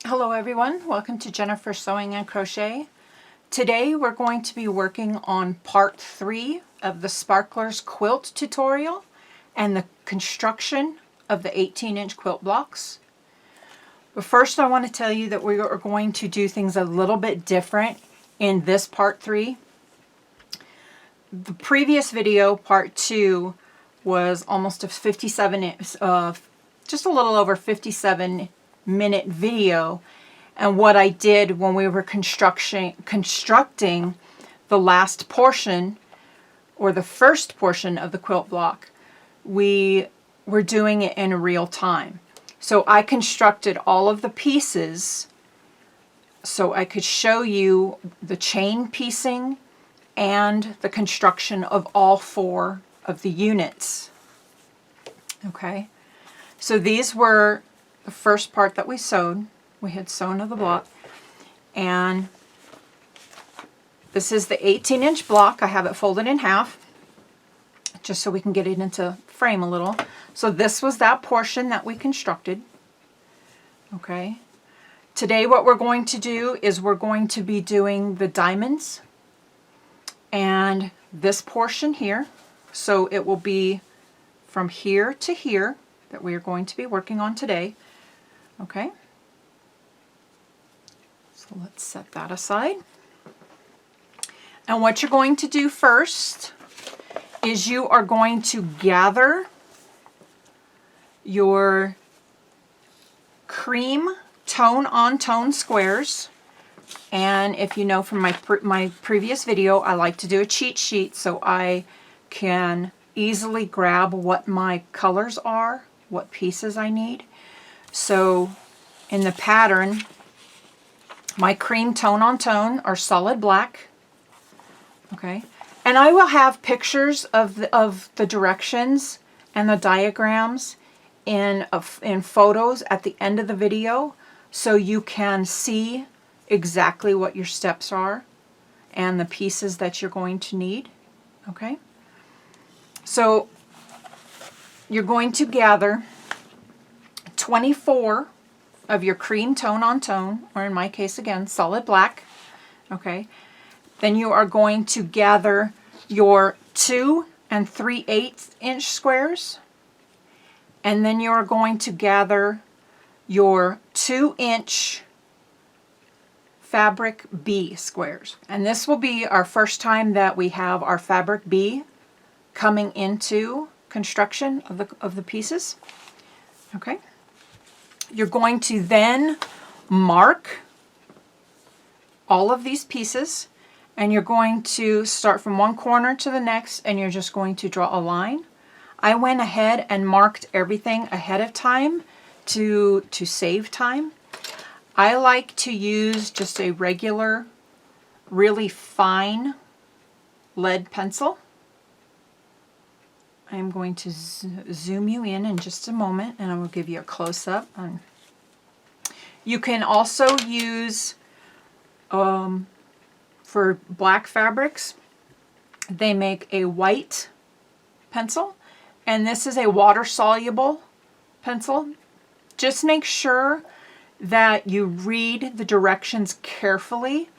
Hello everyone, welcome to Jennifer Sewing and Crochet. Today we're going to be working on part 3 of the Sparklers Quilt tutorial and the construction of the 18-inch quilt blocks. But first I want to tell you that we are going to do things a little bit different in this part 3. The previous video, part 2, was almost a just a little over 57-minute video, and what I did when we were constructing the last portion, or the first portion of the quilt block, we were doing it in real time. So I constructed all of the pieces so I could show you the chain piecing and the construction of all 4 of the units. Okay, so these were the first part that we sewed. We had sewn of the block, and this is the 18-inch block. I have it folded in half just so we can get it into frame a little. So this was that portion that we constructed. Okay, today what we're going to do is we're going to be doing the diamonds and this portion here. So it will be from here to here that we are going to be working on today. Okay, so let's set that aside. And what you're going to do first is you are going to gather your cream tone-on-tone squares. And if you know from my previous video, I like to do a cheat sheet so I can easily grab what my colors are, what pieces I need. So in the pattern, my cream tone-on-tone are solid black. Okay, and I will have pictures of the directions and the diagrams in photos at the end of the video, so you can see exactly what your steps are and the pieces that you're going to need. Okay, so you're going to gather 24 of your cream tone-on-tone, or in my case again, solid black. Okay, then you are going to gather your 2 3/8 inch squares, and then you are going to gather your 2-inch fabric B squares. And this will be our first time that we have our fabric B coming into construction of the pieces. Okay, you're going to then mark all of these pieces, and you're going to start from one corner to the next, and you're just going to draw a line. I went ahead and marked everything ahead of time to save time. I like to use just a regular, really fine lead pencil. I'm going to zoom you in just a moment, and I will give you a close-up. You can also use, for black fabrics, they make a white pencil, and this is a water-soluble pencil. Just make sure that you read the directions carefully,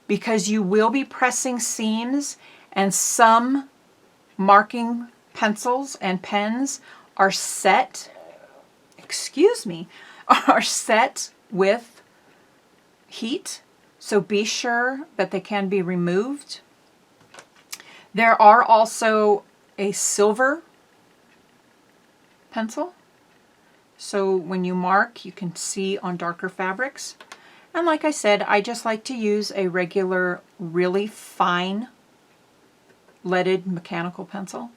because you will be pressing seams, and some marking pencils and pens are set, are set with heat, so be sure that they can be removed. There are also a silver pencil, so when you mark, you can see on darker fabrics. And like I said, I just like to use a regular, really fine leaded mechanical pencil.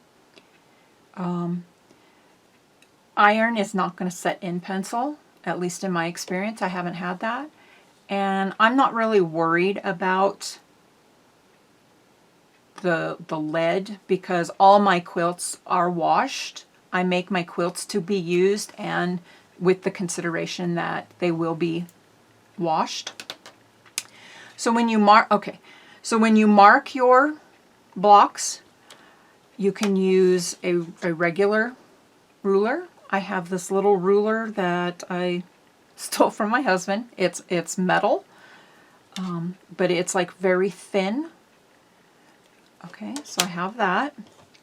Iron is not going to set in pencil, at least in my experience. I haven't had that. And I'm not really worried about the lead, because all my quilts are washed. I make my quilts to be used, and with the consideration that they will be washed. So when you mark your blocks, you can use a regular ruler. I have this little ruler that I stole from my husband. It's metal, but it's like very thin. Okay, so I have that.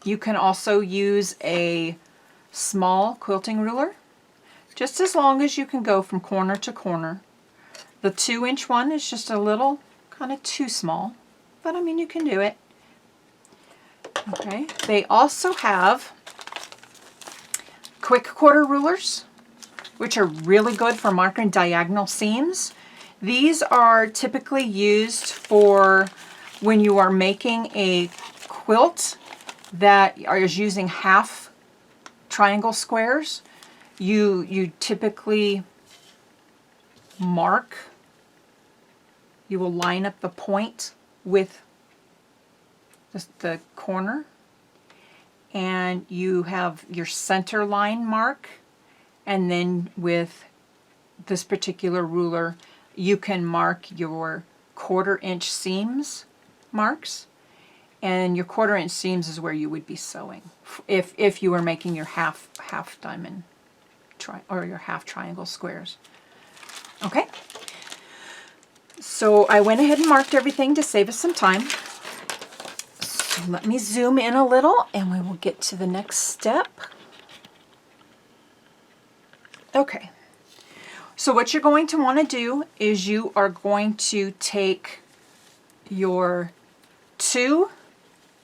You can also use a small quilting ruler, just as long as you can go from corner to corner. The 2-inch one is just a little kind of too small, but I mean, you can do it. Okay, they also have quick quarter rulers, which are really good for marking diagonal seams. These are typically used for when you are making a quilt that is using half triangle squares. You typically mark, you will line up the point with the corner, and you have your center line mark, and then with this particular ruler you can mark your 1/4 inch seams marks, and your 1/4 inch seams is where you would be sewing if you were making your half diamond or your half triangle squares. Okay, so I went ahead and marked everything to save us some time. So let me zoom in a little and we will get to the next step. Okay, so what you're going to want to do is you are going to take your 2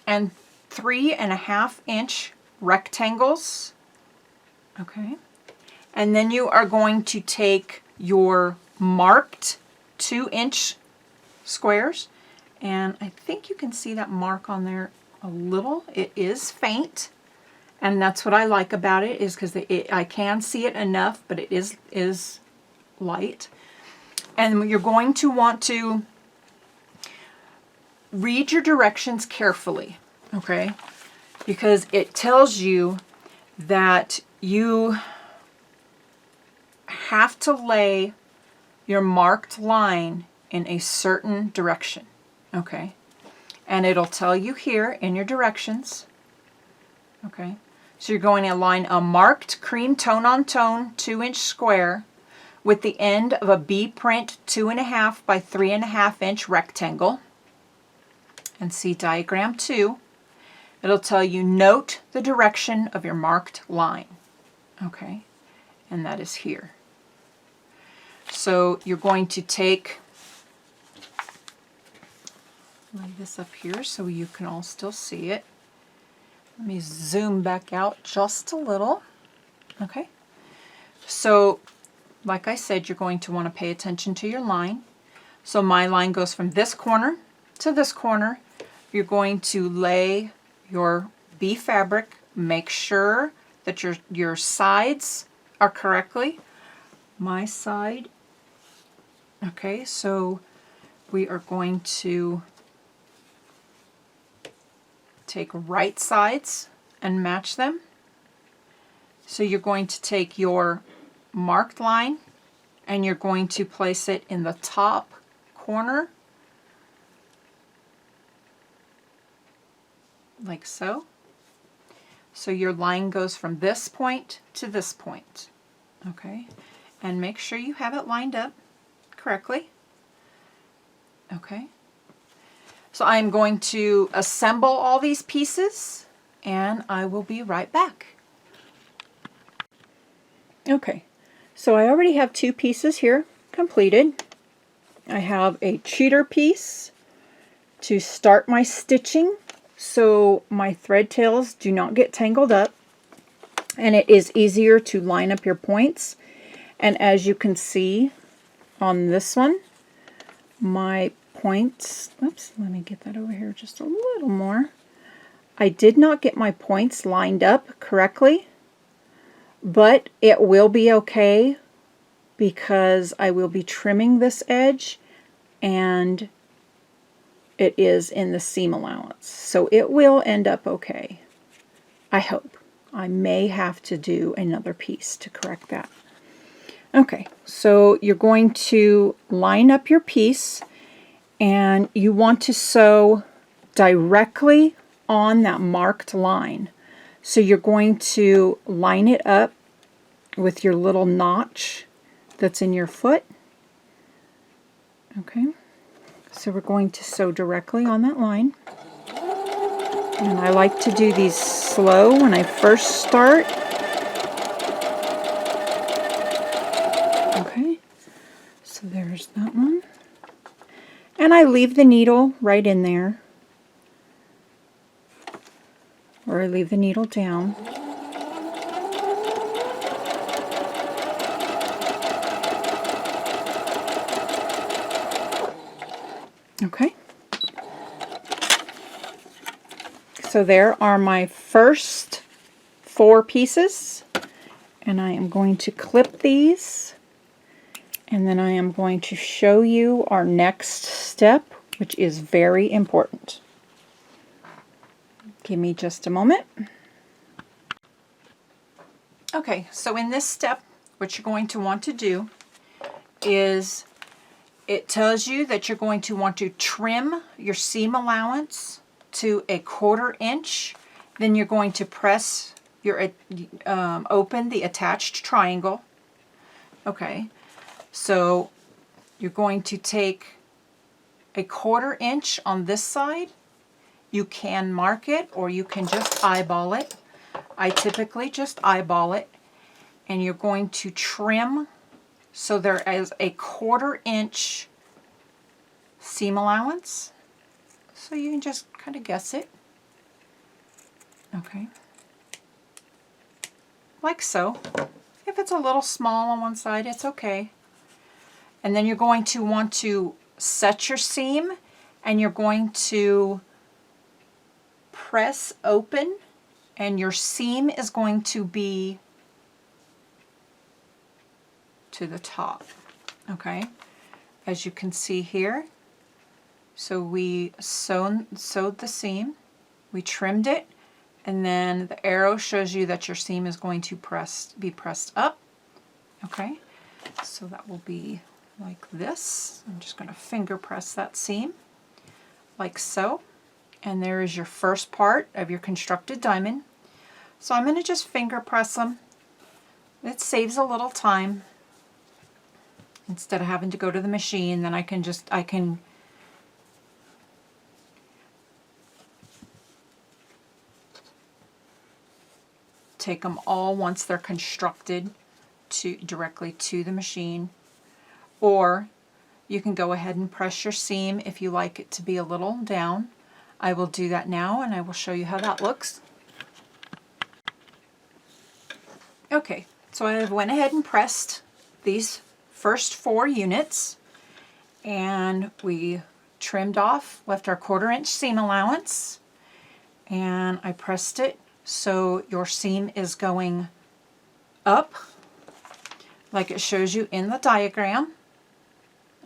and 3.5 inch rectangles, okay, and then you are going to take your marked 2-inch squares, and I think you can see that mark on there a little. It is faint, and that's what I like about it, is because I can see it enough, but it is light. And you're going to want to read your directions carefully, okay, because it tells you that you have to lay your marked line in a certain direction, okay, and it'll tell you here in your directions, okay. So you're going to line a marked cream tone on tone 2-inch square with the end of a B print 2.5 by 3.5 inch rectangle, and see diagram 2. It'll tell you note the direction of your marked line, okay, and that is here. So you're going to lay this up here so you can all still see it. Let me zoom back out just a little. Okay, so like I said, you're going to want to pay attention to your line. So my line goes from this corner to this corner. You're going to lay your B fabric. Make sure that your sides are correctly. My side. Okay, so we are going to take right sides and match them. So you're going to take your marked line and you're going to place it in the top corner, like so. So your line goes from this point to this point, okay? And make sure you have it lined up correctly, okay? So I'm going to assemble all these pieces and I will be right back. Okay, so I already have 2 pieces here completed. I have a cheater piece to start my stitching so my thread tails do not get tangled up, and it is easier to line up your points. And as you can see on this one, my points, oops, let me get that over here just a little more. I did not get my points lined up correctly, but it will be okay because I will be trimming this edge and it is in the seam allowance. So it will end up okay. I hope. I may have to do another piece to correct that. Okay, so you're going to line up your piece and you want to sew directly on that marked line. So you're going to line it up with your little notch that's in your foot. Okay, so we're going to sew directly on that line. And I like to do these slow when I first start. Okay, so there's that one. And I leave the needle right in there. Or I leave the needle down. Okay. So there are my first 4 pieces, and I am going to clip these, and then I am going to show you our next step, which is very important. Give me just a moment. Okay, so in this step, what you're going to want to do is, it tells you that you're going to want to trim your seam allowance to 1/4 inch. Then you're going to press your open the attached triangle. Okay, so you're going to take 1/4 inch on this side. You can mark it or you can just eyeball it. I typically just eyeball it, and you're going to trim so there is 1/4 inch seam allowance. So you can just kind of guess it. Okay. Like so. If it's a little small on one side, it's okay. And then you're going to want to set your seam, and you're going to press open, and your seam is going to be to the top. Okay, as you can see here. So we sewed the seam, we trimmed it, and then the arrow shows you that your seam is going to be pressed up. Okay, so that will be like this. I'm just going to finger press that seam like so. And there is your first part of your constructed diamond. So I'm going to just finger press them. It saves a little time. Instead of having to go to the machine, then I can take them all once they're constructed directly to the machine. Or you can go ahead and press your seam if you like it to be a little down. I will do that now, and I will show you how that looks. Okay, so I went ahead and pressed these first 4 units, and we trimmed off, left our 1/4 inch seam allowance, and I pressed it so your seam is going up like it shows you in the diagram.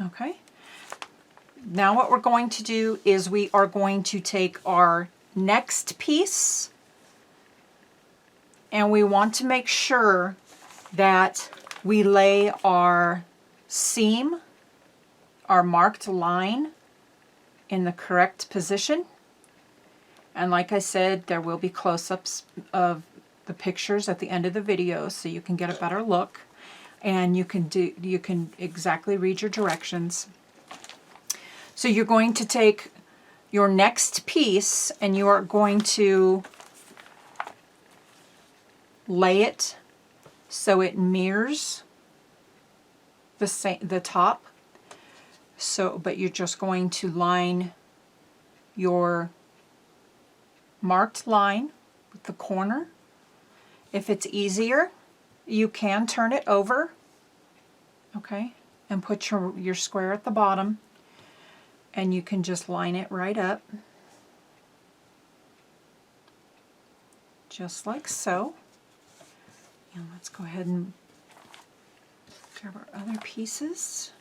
Okay, now what we're going to do is we are going to take our next piece, and we want to make sure that we lay our seam, our marked line, in the correct position. And like I said, there will be close-ups of the pictures at the end of the video so you can get a better look, and you can exactly read your directions. So you're going to take your next piece and you are going to lay it so it mirrors the top. So, but you're just going to line your marked line with the corner. If it's easier, you can turn it over, okay, and put your square at the bottom, and you can just line it right up, just like so. And let's go ahead and grab our other pieces.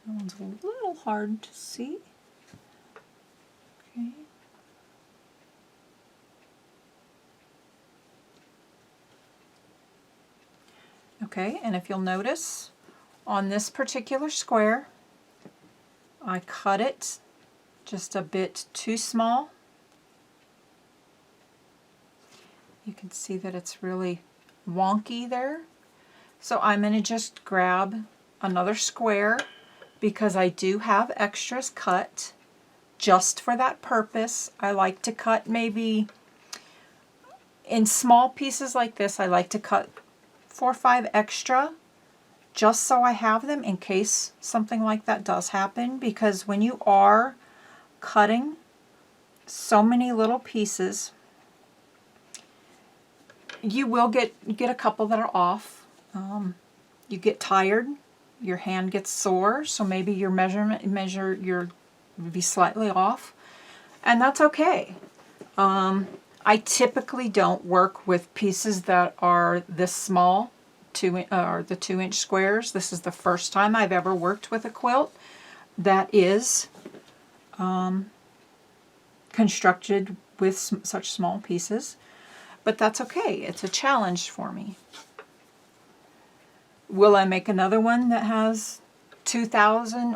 That one's a little hard to see. Okay. Okay, and if you'll notice, on this particular square, I cut it just a bit too small. You can see that it's really wonky there. So I'm going to just grab another square because I do have extras cut just for that purpose. I like to cut maybe in small pieces like this. I like to cut 4 or 5 extra just so I have them in case something like that does happen, because when you are cutting so many little pieces, you will get a couple that are off. You get tired, your hand gets sore, so maybe your measure would be slightly off, and that's okay. I typically don't work with pieces that are this small, or the 2-inch squares. This is the first time I've ever worked with a quilt that is constructed with such small pieces, but that's okay. It's a challenge for me. Will I make another one that has 1,000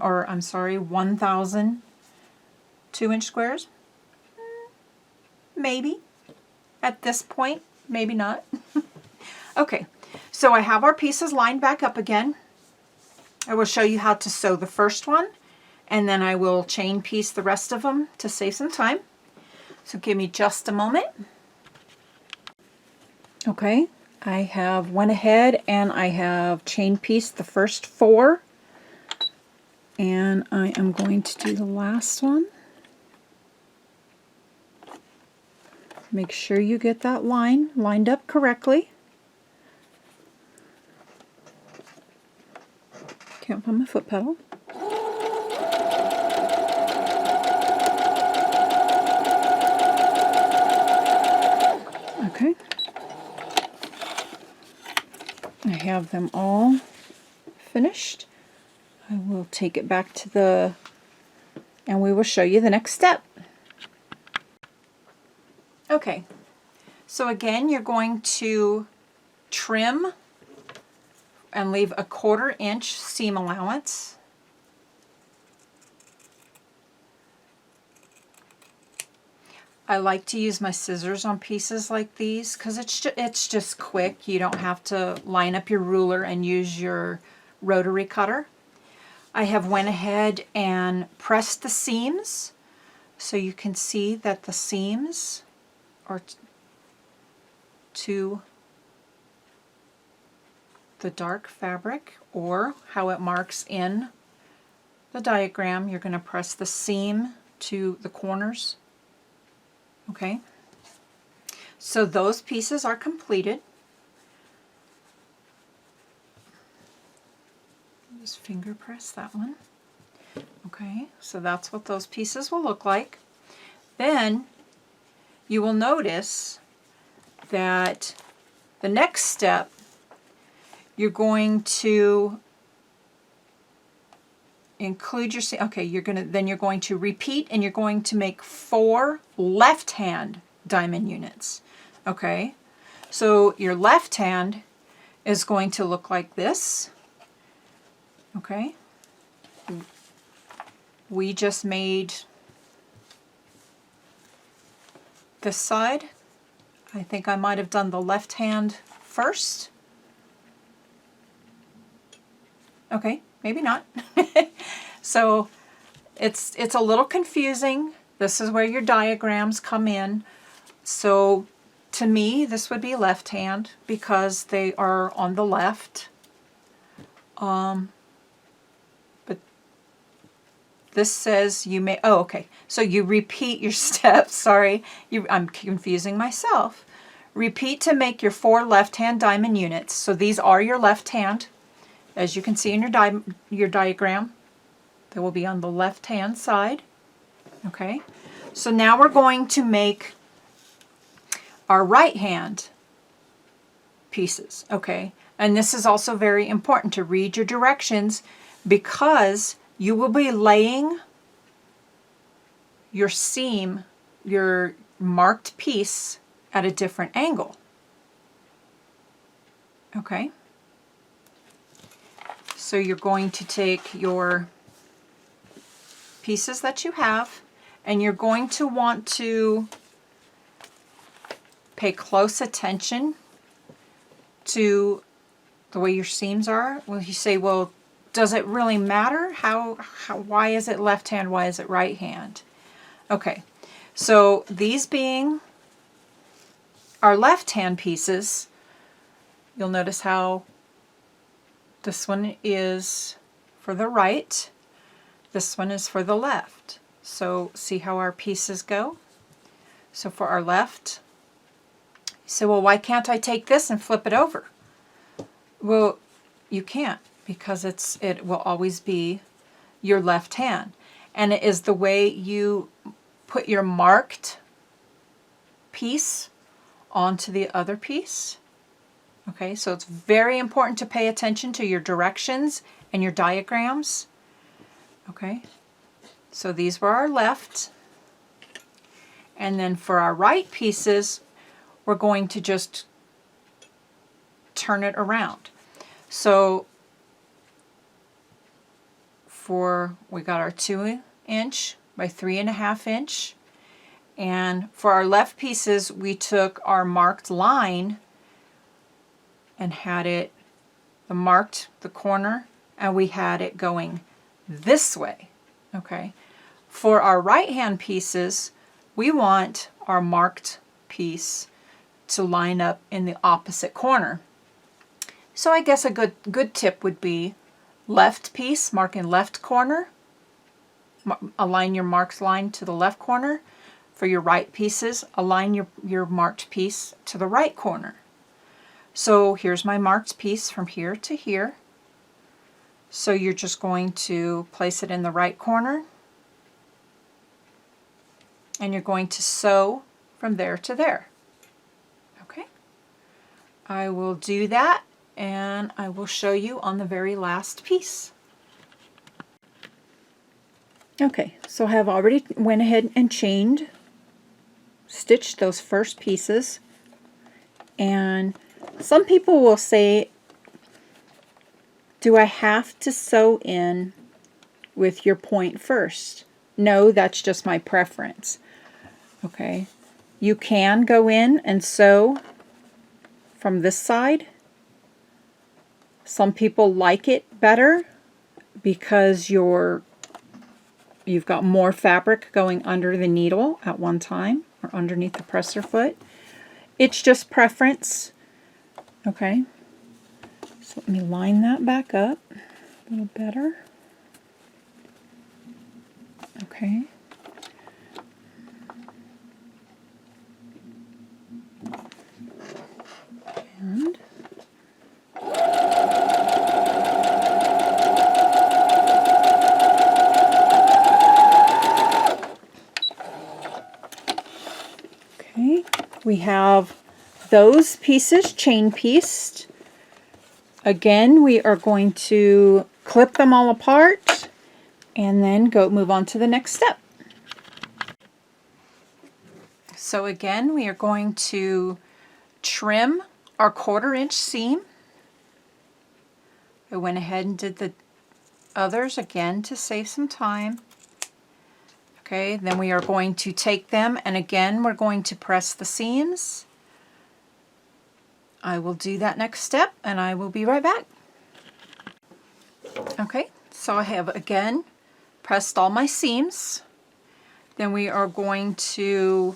2-inch squares? Maybe. At this point, maybe not. Okay, so I have our pieces lined back up again. I will show you how to sew the first one, and then I will chain piece the rest of them to save some time. So give me just a moment. Okay, I have went ahead and I have chain pieced the first 4, and I am going to do the last one. Make sure you get that line lined up correctly. Can't find my foot pedal. Okay. I have them all finished. I will take it back to and we will show you the next step. Okay, so again, you're going to trim and leave a 1/4 inch seam allowance. I like to use my scissors on pieces like these because it's just quick. You don't have to line up your ruler and use your rotary cutter. I have went ahead and pressed the seams so you can see that the seams are to the dark fabric, or how it marks in the diagram. You're going to press the seam to the corners. Okay, so those pieces are completed. Just finger press that one. Okay, so that's what those pieces will look like. Then you will notice that the next step, you're going to include your, okay, you're going to repeat, and you're going to make 4 left-hand diamond units. Okay, so your left hand is going to look like this. Okay, we just made this side. I think I might have done the left hand first. Okay, maybe not. So it's a little confusing. This is where your diagrams come in. So to me, this would be left hand because they are on the left. But this says you may, oh, okay. So you repeat your steps. Sorry, I'm confusing myself. Repeat to make your 4 left-hand diamond units. So these are your left hand. As you can see in your diagram, they will be on the left-hand side. Okay, so now we're going to make our right-hand pieces. Okay, and this is also very important to read your directions because you will be laying your seam, your marked piece, at a different angle. Okay. So you're going to take your pieces that you have, and you're going to want to pay close attention to the way your seams are. Well, you say, well, does it really matter? Why is it left hand? Why is it right hand? Okay, so these being our left hand pieces, you'll notice how this one is for the right, this one is for the left. So see how our pieces go? So for our left, you say, well, why can't I take this and flip it over? Well, you can't, because it will always be your left hand. And it is the way you put your marked piece onto the other piece. Okay, so it's very important to pay attention to your directions and your diagrams. Okay, so these were our left. And then for our right pieces, we're going to just turn it around. So we got our 2" by 3.5" inch. And for our left pieces, we took our marked line and had it, the corner, and we had it going this way. Okay. For our right hand pieces, we want our marked piece to line up in the opposite corner. So I guess a good tip would be left piece, mark in left corner, align your marked line to the left corner. For your right pieces, align your marked piece to the right corner. So here's my marked piece from here to here. So you're just going to place it in the right corner, and you're going to sew from there to there. Okay, I will do that, and I will show you on the very last piece. Okay, so I have already went ahead and stitched those first pieces, and some people will say, do I have to sew in with your point first? No, that's just my preference. Okay, you can go in and sew from this side. Some people like it better because you've got more fabric going under the needle at one time, or underneath the presser foot. It's just preference. Okay, so let me line that back up a little better. Okay. And okay, we have those pieces chain pieced. Again, we are going to clip them all apart and then move on to the next step. So again, we are going to trim our 1/4 inch seam. I went ahead and did the others again to save some time. Okay, then we are going to take them, and again we're going to press the seams. I will do that next step, and I will be right back. Okay, so I have again pressed all my seams. Then we are going to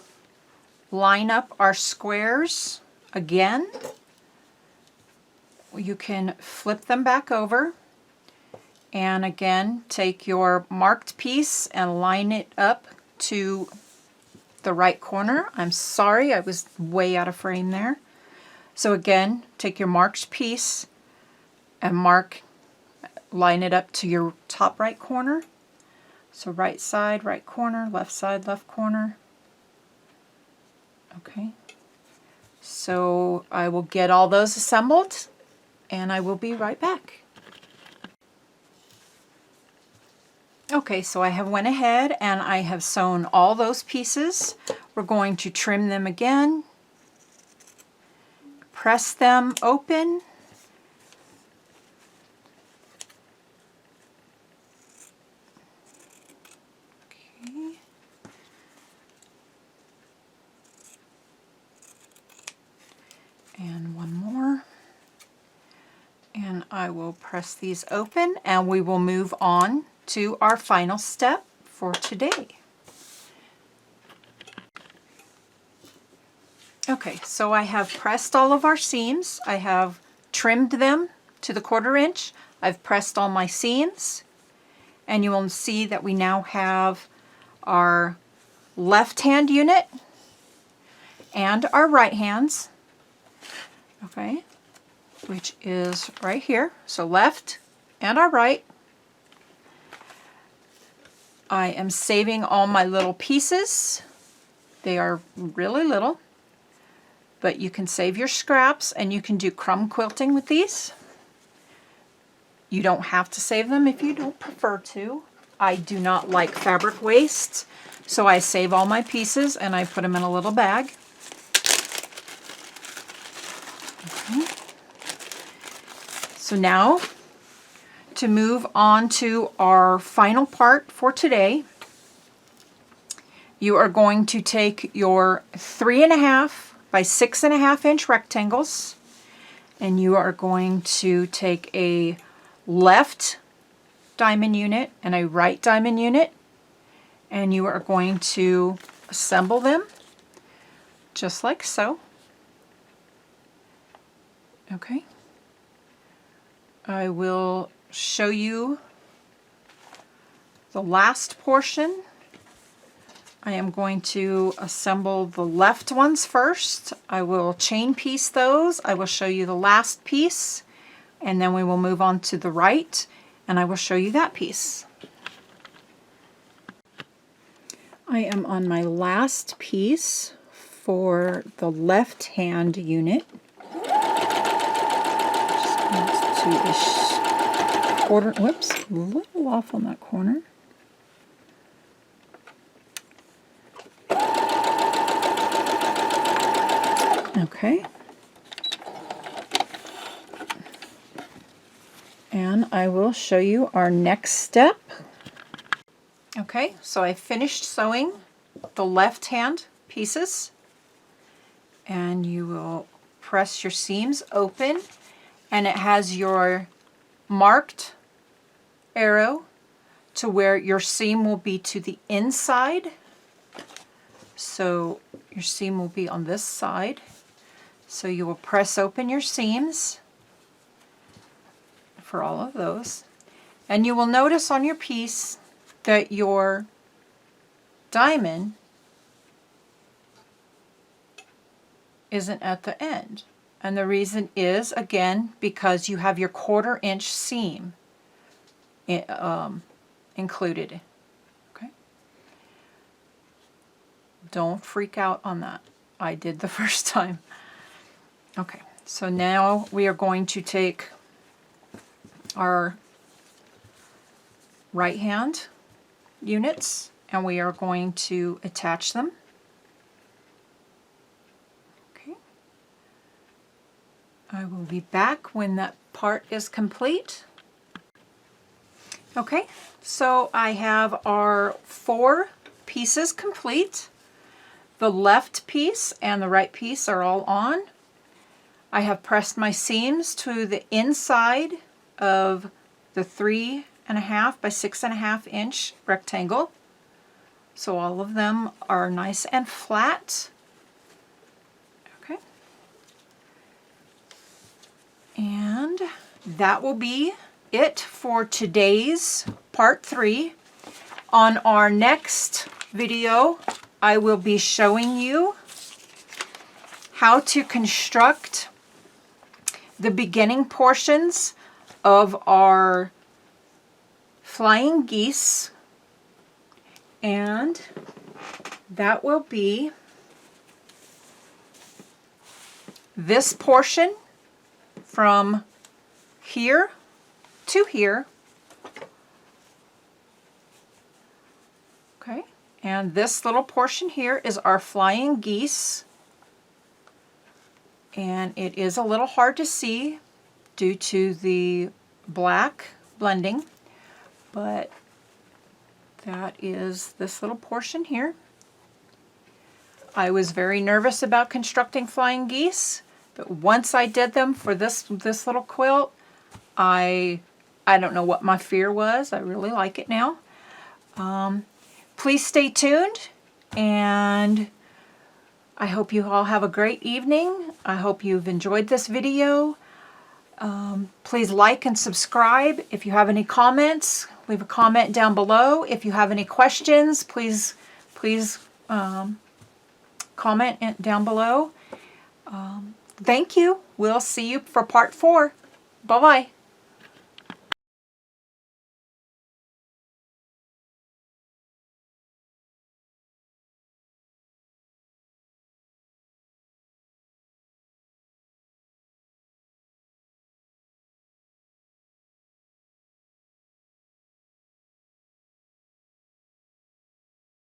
line up our squares again. You can flip them back over, and again take your marked piece and line it up to the right corner. I'm sorry, I was way out of frame there. So again, take your marked piece and line it up to your top right corner. So right side, right corner, left side, left corner. Okay, so I will get all those assembled, and I will be right back. Okay, so I have went ahead and I have sewn all those pieces. We're going to trim them again, press them open, okay. I will press these open and we will move on to our final step for today. Okay, so I have pressed all of our seams. I have trimmed them to the 1/4 inch. I've pressed all my seams, and you will see that we now have our left hand unit and our right hands, okay, which is right here. So left and our right. I am saving all my little pieces. They are really little, but you can save your scraps and you can do crumb quilting with these. You don't have to save them if you don't prefer to. I do not like fabric waste, so I save all my pieces and I put them in a little bag. Okay. So now, to move on to our final part for today, you are going to take your 3.5 by 6.5 inch rectangles, and you are going to take a left diamond unit and a right diamond unit, and you are going to assemble them just like so. Okay. I will show you the last portion. I am going to assemble the left ones first. I will chain piece those. I will show you the last piece, and then we will move on to the right, and I will show you that piece. I am on my last piece for the left hand unit. Just going to this quarter, whoops, a little off on that corner. Okay. And I will show you our next step. Okay, so I finished sewing the left hand pieces, and you will press your seams open, and it has your marked arrow to where your seam will be to the inside. So your seam will be on this side. So you will press open your seams for all of those. And you will notice on your piece that your diamond isn't at the end. And the reason is, again, because you have your 1/4 inch seam included. Okay. Don't freak out on that. I did the first time. Okay, so now we are going to take our right hand units and we are going to attach them. Okay. I will be back when that part is complete. Okay, so I have our 4 pieces complete. The left piece and the right piece are all on. I have pressed my seams to the inside of the 3.5 by 6.5 inch rectangle. So all of them are nice and flat. Okay. And that will be it for today's part 3. On our next video, I will be showing you how to construct the beginning portions of our flying geese, and that will be this portion from here to here. Okay, and this little portion here is our flying geese, and it is a little hard to see due to the black blending, but that is this little portion here. I was very nervous about constructing flying geese, but once I did them for this little quilt, I don't know what my fear was. I really like it now. Please stay tuned, and I hope you all have a great evening. I hope you've enjoyed this video. Please like and subscribe. If you have any comments, leave a comment down below. If you have any questions, please comment down below. Thank you. We'll see you for part 4. Bye-bye.